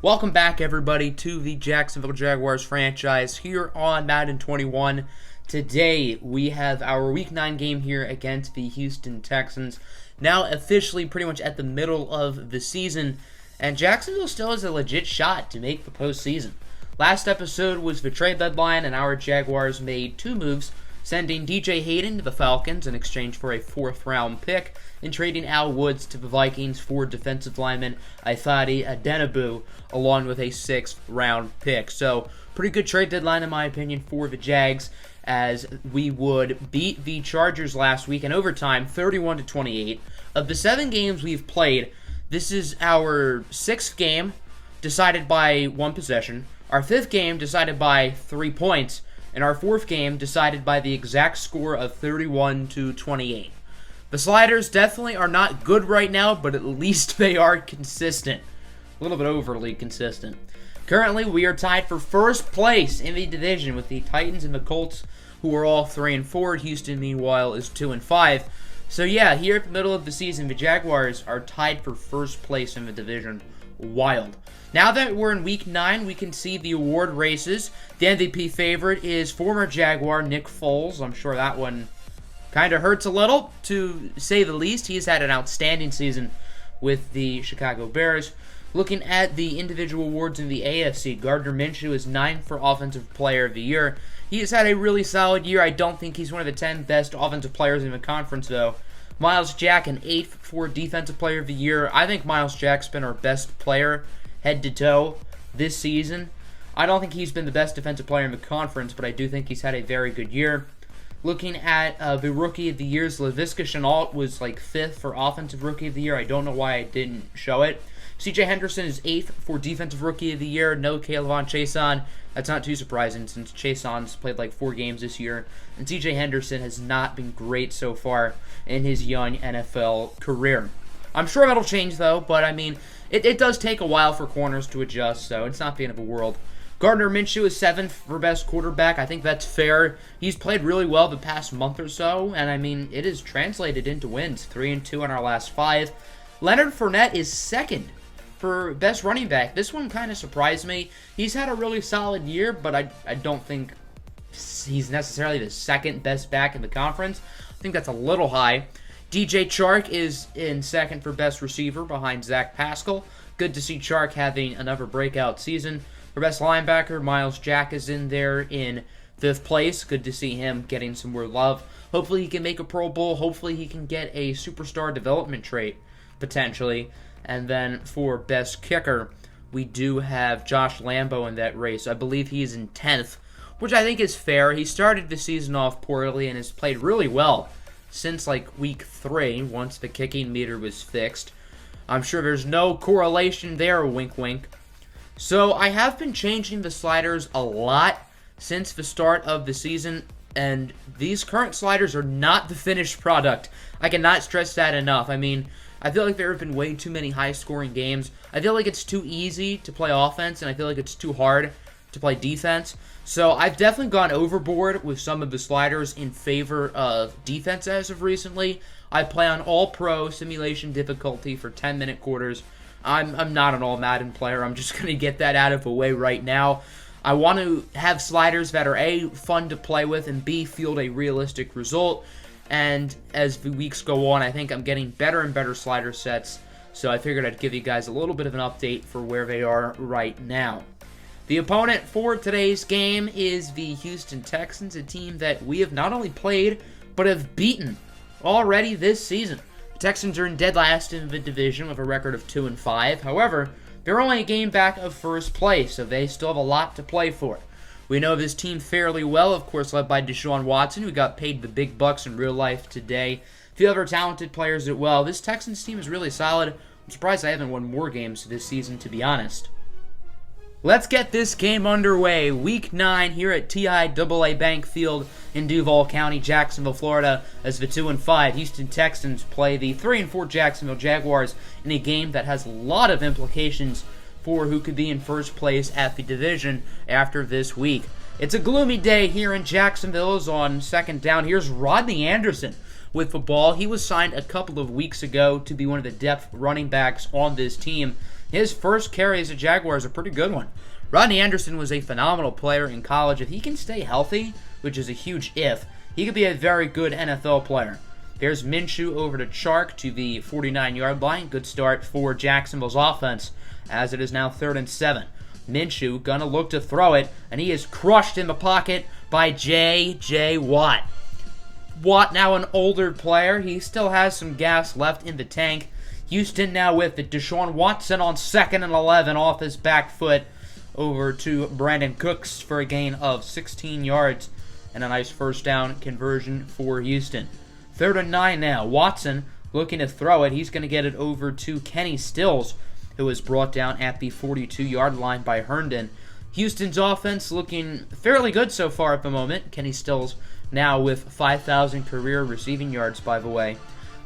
Welcome back, everybody, to the Jacksonville Jaguars franchise here on Madden 21. Today, we have our Week 9 game here against the Houston Texans. Now officially pretty much at the middle of the season, and Jacksonville still has a legit shot to make the postseason. Last episode was the trade deadline, and our Jaguars made two moves, sending DJ Hayden to the Falcons in exchange for a 4th-round pick, and trading Al Woods to the Vikings for defensive lineman Ifeadi Adenabu, along with a 6th-round pick. So, pretty good trade deadline in my opinion for the Jags, as we would beat the Chargers last week in overtime, 31-28. Of the 7 games we've played, this is our 6th game decided by 1 possession, our 5th game decided by 3 points, and our 4th game decided by the exact score of 31-28. The sliders definitely are not good right now, but at least they are consistent. A little bit overly consistent. Currently, we are tied for first place in the division with the Titans and the Colts, who are all 3-4. Houston, meanwhile, is 2-5. So yeah, here at the middle of the season, the Jaguars are tied for first place in the division. Wild. Now that we're in Week 9, we can see the award races. The MVP favorite is former Jaguar Nick Foles. I'm sure that one kind of hurts a little, to say the least. He's had an outstanding season with the Chicago Bears. Looking at the individual awards in the AFC, Gardner Minshew is 9th for Offensive Player of the Year. He has had a really solid year. I don't think he's one of the 10 best offensive players in the conference, though. Myles Jack, an 8th for Defensive Player of the Year. I think Myles Jack's been our best player, head to toe, this season. I don't think he's been the best defensive player in the conference, but I do think he's had a very good year. Looking at the Rookie of the Year, Laviska Shenault was like 5th for Offensive Rookie of the Year. I don't know why I didn't show it. C.J. Henderson is 8th for Defensive Rookie of the Year. No Kayvon Chason. That's not too surprising since Chason's played like 4 games this year. And C.J. Henderson has not been great so far in his young NFL career. I'm sure that'll change though, but I mean, it does take a while for corners to adjust, so it's not the end of the world. Gardner Minshew is 7th for best quarterback. I think that's fair. He's played really well the past month or so, and I mean, it is translated into wins. 3-2 on our last 5. Leonard Fournette is 2nd for best running back. This one kind of surprised me. He's had a really solid year, but I don't think he's necessarily the 2nd best back in the conference. I think that's a little high. DJ Chark is in 2nd for best receiver behind Zach Pascal. Good to see Chark having another breakout season. For best linebacker, Myles Jack is in there in 5th place. Good to see him getting some more love. Hopefully he can make a Pro Bowl. Hopefully he can get a superstar development trait, potentially. And then for best kicker, we do have Josh Lambo in that race. I believe he is in 10th, which I think is fair. He started the season off poorly and has played really well since like week 3, once the kicking meter was fixed. I'm sure there's no correlation there, wink wink. So I have been changing the sliders a lot since the start of the season, and these current sliders are not the finished product. I cannot stress that enough. I mean, I feel like there have been way too many high-scoring games. I feel like it's too easy to play offense, and I feel like it's too hard to play defense. So I've definitely gone overboard with some of the sliders in favor of defense as of recently. I play on all-pro simulation difficulty for 10-minute quarters. I'm not an all-Madden player. I'm just going to get that out of the way right now. I want to have sliders that are A, fun to play with, and B, field a realistic result. And as the weeks go on, I think I'm getting better and better slider sets. So I figured I'd give you guys a little bit of an update for where they are right now. The opponent for today's game is the Houston Texans, a team that we have not only played, but have beaten already this season. The Texans are in dead last in the division with a record of 2-5. However, they're only a game back of first place, so they still have a lot to play for. We know this team fairly well, of course, led by Deshaun Watson, who got paid the big bucks in real life today. A few other talented players as well. This Texans team is really solid. I'm surprised I haven't won more games this season, to be honest. Let's get this game underway. Week 9 here at TIAA Bank Field in Duval County, Jacksonville, Florida, as the 2-5 Houston Texans play the 3-4 Jacksonville Jaguars in a game that has a lot of implications for who could be in first place at the division after this week. It's a gloomy day here in Jacksonville. As on 2nd down, here's Rodney Anderson with the ball. He was signed a couple of weeks ago to be one of the depth running backs on this team. His first carry as a Jaguar is a pretty good one. Rodney Anderson was a phenomenal player in college. If he can stay healthy, which is a huge if, he could be a very good NFL player. There's Minshew over to Chark to the 49-yard line. Good start for Jacksonville's offense, as it is now 3rd and 7. Minshew gonna look to throw it, and he is crushed in the pocket by J.J. Watt. Watt, now an older player. He still has some gas left in the tank. Houston now with it. Deshaun Watson on 2nd and 11 off his back foot over to Brandon Cooks for a gain of 16 yards and a nice first down conversion for Houston. 3rd and 9 now. Watson looking to throw it. He's going to get it over to Kenny Stills, who was brought down at the 42-yard line by Herndon. Houston's offense looking fairly good so far at the moment. Kenny Stills now with 5,000 career receiving yards, by the way.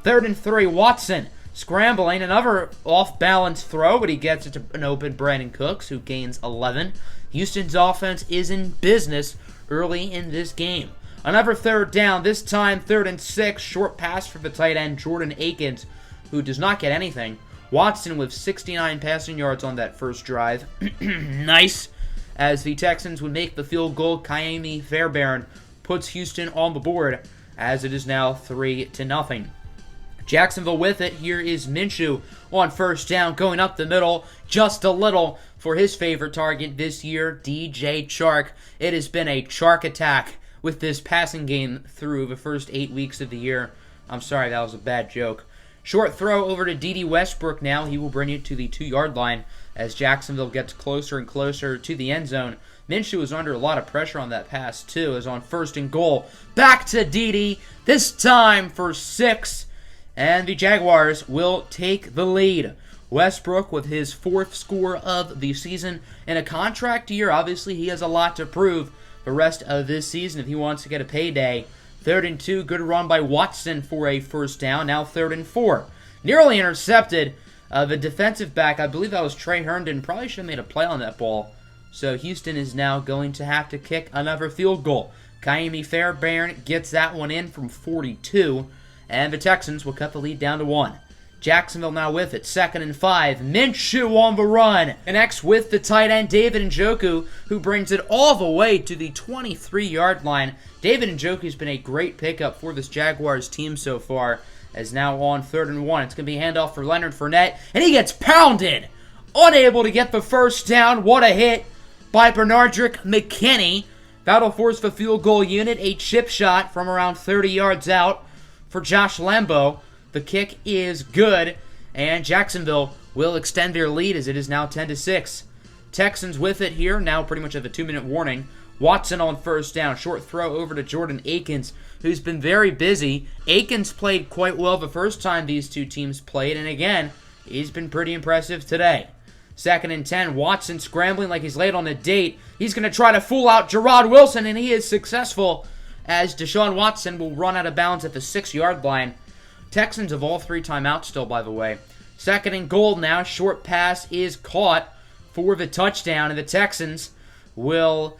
3rd and 3, Watson scrambling. Another off-balance throw, but he gets it to an open Brandon Cooks, who gains 11. Houston's offense is in business early in this game. Another 3rd down, this time 3rd and 6. Short pass for the tight end, Jordan Akins, who does not get anything. Watson with 69 passing yards on that first drive. Nice. As the Texans would make the field goal, Kaimi Fairbairn puts Houston on the board, as it is now 3-0. Jacksonville with it. Here is Minshew on 1st down, going up the middle just a little for his favorite target this year, DJ Chark. It has been a Chark attack with this passing game through the first 8 weeks of the year. I'm sorry, that was a bad joke. Short throw over to D.D. Westbrook now. He will bring it to the 2-yard line as Jacksonville gets closer and closer to the end zone. Minshew was under a lot of pressure on that pass, too, as on 1st and goal. Back to D.D., this time for 6, and the Jaguars will take the lead. Westbrook with his 4th score of the season in a contract year. Obviously, he has a lot to prove the rest of this season if he wants to get a payday. 3rd and 2, good run by Watson for a first down. Now 3rd and 4. Nearly intercepted. The defensive back, I believe that was Trey Herndon, probably should have made a play on that ball. So Houston is now going to have to kick another field goal. Kaimi Fairbairn gets that one in from 42, and the Texans will cut the lead down to 1. Jacksonville now with it, 2nd and 5. Minshew on the run. Connects with the tight end, David Njoku, who brings it all the way to the 23-yard line. David Njoku's been a great pickup for this Jaguars team so far, as now on 3rd and 1. It's going to be a handoff for Leonard Fournette, and he gets pounded. Unable to get the first down. What a hit by Bernardrick McKinney. That'll force the field goal unit. A chip shot from around 30 yards out for Josh Lambo. The kick is good, and Jacksonville will extend their lead as it is now 10-6. Texans with it here, now pretty much at the 2-minute warning. Watson on 1st down. Short throw over to Jordan Akins, who's been very busy. Akins played quite well the first time these two teams played, and again, he's been pretty impressive today. 2nd and 10, Watson scrambling like he's late on a date. He's going to try to fool out Gerard Wilson, and he is successful as Deshaun Watson will run out of bounds at the 6-yard line. Texans have all 3 timeouts still, by the way. 2nd and goal now. Short pass is caught for the touchdown, and the Texans will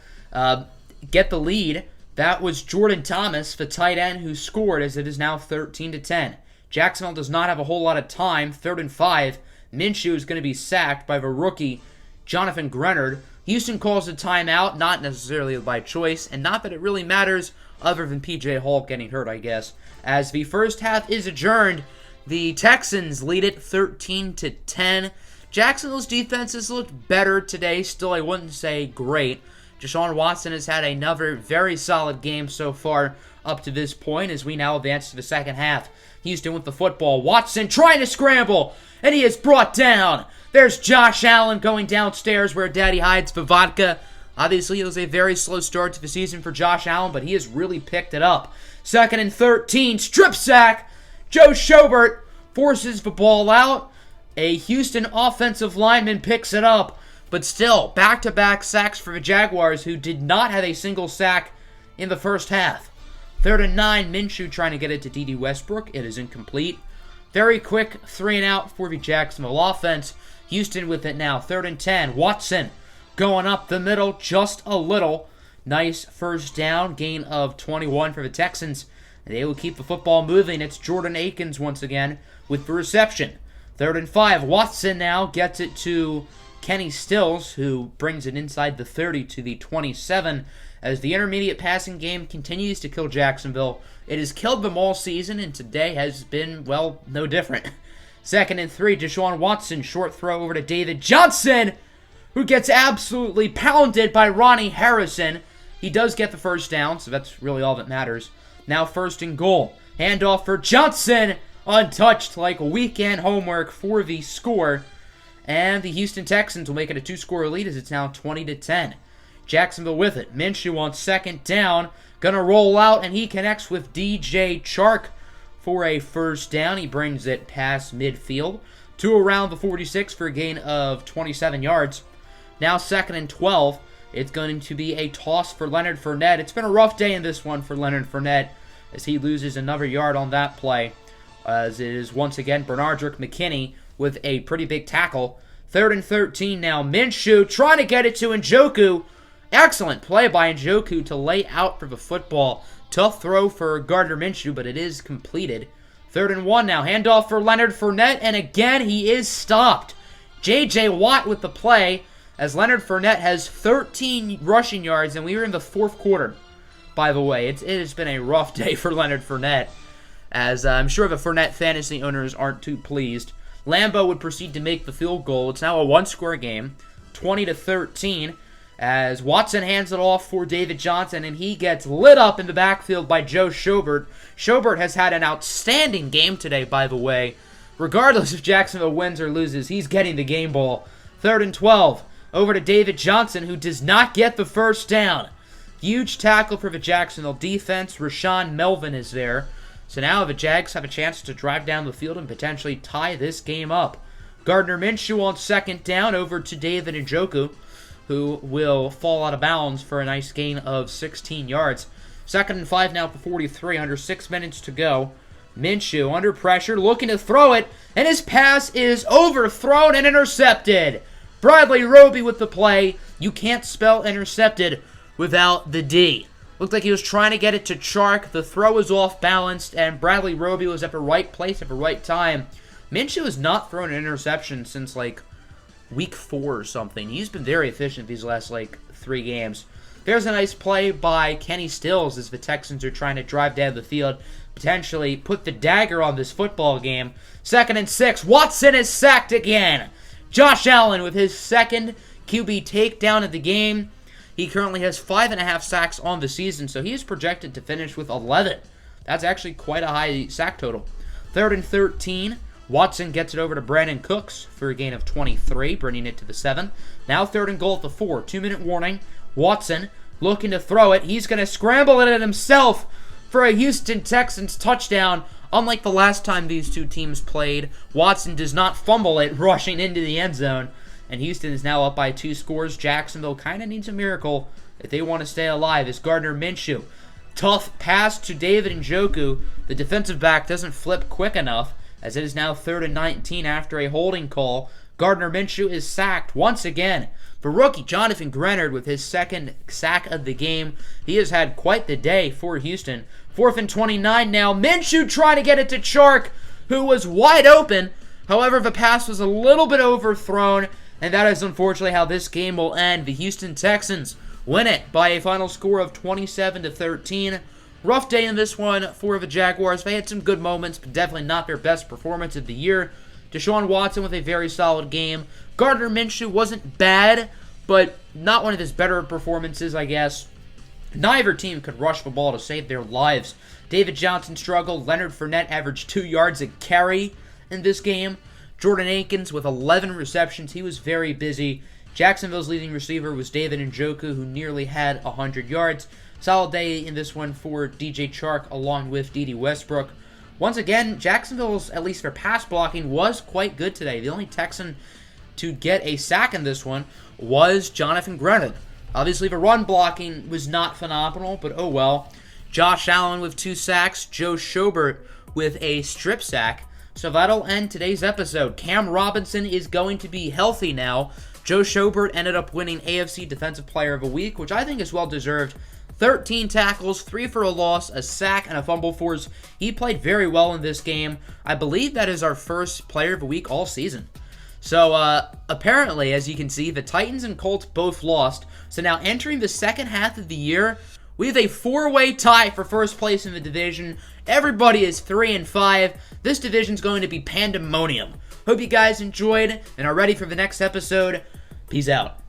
get the lead. That was Jordan Thomas, the tight end, who scored, as it is now 13-10. Jacksonville does not have a whole lot of time. 3rd and 5. Minshew is going to be sacked by the rookie, Jonathan Grenard. Houston calls a timeout, not necessarily by choice, and not that it really matters other than P.J. Hall getting hurt, I guess. As the first half is adjourned, the Texans lead it 13-10. Jacksonville's defense has looked better today. Still, I wouldn't say great. Deshaun Watson has had another very solid game so far up to this point as we now advance to the second half. Houston with the football. Watson trying to scramble, and he is brought down. There's Josh Allen going downstairs where Daddy hides the vodka. Obviously, it was a very slow start to the season for Josh Allen, but he has really picked it up. 2nd and 13, strip sack. Joe Schobert forces the ball out. A Houston offensive lineman picks it up, but still, back-to-back sacks for the Jaguars, who did not have a single sack in the first half. 3rd and 9, Minshew trying to get it to D.D. Westbrook. It is incomplete. Very quick 3-and-out for the Jacksonville offense. Houston with it now. 3rd and 10. Watson going up the middle just a little. Nice first down. Gain of 21 for the Texans. They will keep the football moving. It's Jordan Akins once again with the reception. 3rd and 5. Watson now gets it to Kenny Stills, who brings it inside the 30 to the 27. As the intermediate passing game continues to kill Jacksonville, it has killed them all season, and today has been, well, no different. 2nd and 3, Deshaun Watson, short throw over to David Johnson, who gets absolutely pounded by Ronnie Harrison. He does get the first down, so that's really all that matters. Now 1st and goal. Handoff for Johnson, untouched like weekend homework for the score. And the Houston Texans will make it a 2-score lead as it's now 20-10. Jacksonville with it. Minshew on 2nd down. Gonna roll out, and he connects with DJ Chark for a first down. He brings it past midfield to around the 46 for a gain of 27 yards. Now 2nd and 12. It's going to be a toss for Leonard Fournette. It's been a rough day in this one for Leonard Fournette as he loses another yard on that play. As it is once again Bernardrick McKinney with a pretty big tackle. 3rd and 13 now. Minshew trying to get it to Njoku. Excellent play by Njoku to lay out for the football. Tough throw for Gardner Minshew, but it is completed. 3rd and 1 now. Handoff for Leonard Fournette, and again he is stopped. J.J. Watt with the play as Leonard Fournette has 13 rushing yards, and we are in the 4th quarter. By the way, it has been a rough day for Leonard Fournette, as I'm sure the Fournette fantasy owners aren't too pleased. Lambeau would proceed to make the field goal. It's now a 1-score game, 20-13, as Watson hands it off for David Johnson, and he gets lit up in the backfield by Joe Schobert. Schobert has had an outstanding game today, by the way. Regardless if Jacksonville wins or loses, he's getting the game ball. 3rd and 12, over to David Johnson, who does not get the first down. Huge tackle for the Jacksonville defense. Rashawn Melvin is there. So now the Jags have a chance to drive down the field and potentially tie this game up. Gardner Minshew on 2nd down over to David Njoku, who will fall out of bounds for a nice gain of 16 yards. 2nd and 5 now for 43, under 6 minutes to go. Minshew under pressure, looking to throw it, and his pass is overthrown and intercepted. Bradley Roby with the play. You can't spell intercepted without the D. Looked like he was trying to get it to Chark. The throw was off-balanced, and Bradley Roby was at the right place at the right time. Minshew has not thrown an interception since, week 4 or something. He's been very efficient these last, 3 games. There's a nice play by Kenny Stills as the Texans are trying to drive down the field, potentially put the dagger on this football game. 2nd and 6. Watson is sacked again. Josh Allen with his 2nd QB takedown of the game. He currently has 5.5 sacks on the season, so he is projected to finish with 11. That's actually quite a high sack total. 3rd and 13. Watson gets it over to Brandon Cooks for a gain of 23, bringing it to the 7. Now 3rd and goal at the 4. 2-minute warning. Watson looking to throw it. He's going to scramble it himself for a Houston Texans touchdown. Unlike the last time these two teams played, Watson does not fumble it rushing into the end zone. And Houston is now up by 2 scores. Jacksonville kind of needs a miracle if they want to stay alive. It's Gardner Minshew. Tough pass to David Njoku. The defensive back doesn't flip quick enough, as it is now 3rd and 19 after a holding call. Gardner Minshew is sacked once again. The rookie, Jonathan Grenard, with his 2nd sack of the game. He has had quite the day for Houston. 4th and 29 now. Minshew trying to get it to Chark, who was wide open. However, the pass was a little bit overthrown, and that is unfortunately how this game will end. The Houston Texans win it by a final score of 27-13. Rough day in this one for the Jaguars. They had some good moments, but definitely not their best performance of the year. Deshaun Watson with a very solid game. Gardner Minshew wasn't bad, but not one of his better performances, I guess. Neither team could rush the ball to save their lives. David Johnson struggled. Leonard Fournette averaged 2 yards a carry in this game. Jordan Akins with 11 receptions. He was very busy. Jacksonville's leading receiver was David Njoku, who nearly had 100 yards. Solid day in this one for DJ Chark along with Dede Westbrook. Once again, Jacksonville's, at least their pass blocking, was quite good today. The only Texan to get a sack in this one was Jonathan Grenard. Obviously, the run blocking was not phenomenal, but oh well. Josh Allen with 2 sacks. Joe Schobert with a strip sack. So that'll end today's episode. Cam Robinson is going to be healthy now. Joe Schobert ended up winning AFC Defensive Player of the Week, which I think is well-deserved. 13 tackles, 3 for a loss, a sack, and a fumble force. He played very well in this game. I believe that is our first player of the week all season. So, apparently, as you can see, the Titans and Colts both lost. So now, entering the second half of the year, we have a 4-way tie for first place in the division. Everybody is 3-5. This division's going to be pandemonium. Hope you guys enjoyed and are ready for the next episode. Peace out.